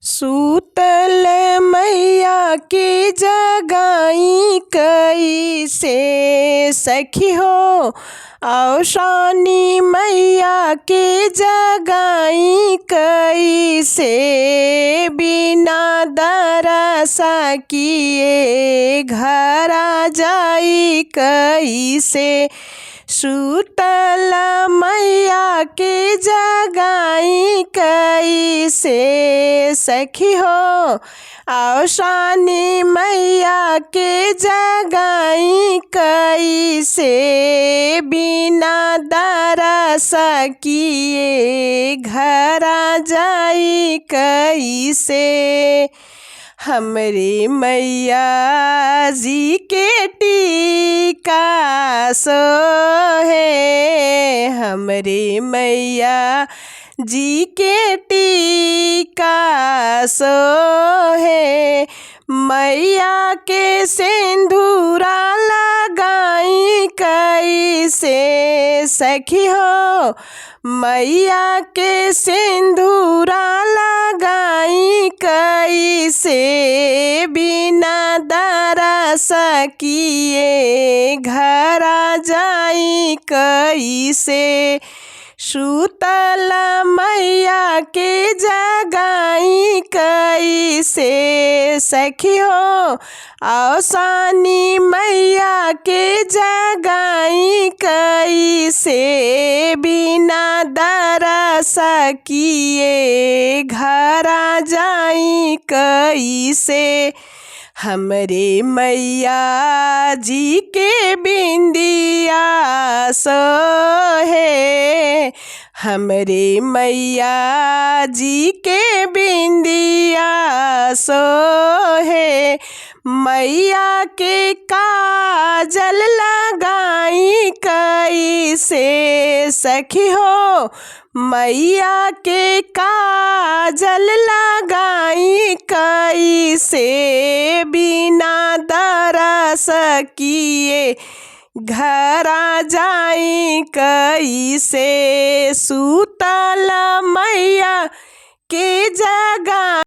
सूतल मैया के जगाई कैसे सखी हो, औशानी मैया के जगाई कैसे, बिना दरस किए घर आ जाई कैसे। सूतल मैया के जगाई कैसे सखी हो, औशानी मैया के जगाई कैसे, बिना दरस किए घर आ जाई कैसे। हमरे मैया जी के टीका सोहे, हमरे मैया जी के टीका सोहे, मैया के सिंदूरा लगाई कैसे सखी हो, मैया के सिंदूरा लगाई कैसे, बिना दरस किए घर आ जाई कैसे। सूतल मैया के जगाई कैसे सखी हो, औशानी मैया के जगाई कैसे, बिना दरस किए घर आ जाई कैसे। हमरे मैया जी के बिंदिया सोहे, हमरे मैया जी के बिंदिया सोहे, मैया के काजल लगाई कैसे सखी हो, मैया के काजल लगाई कैसे, बिना दरस किए घर आ जाई कैसे। सूतल मैया के जगाई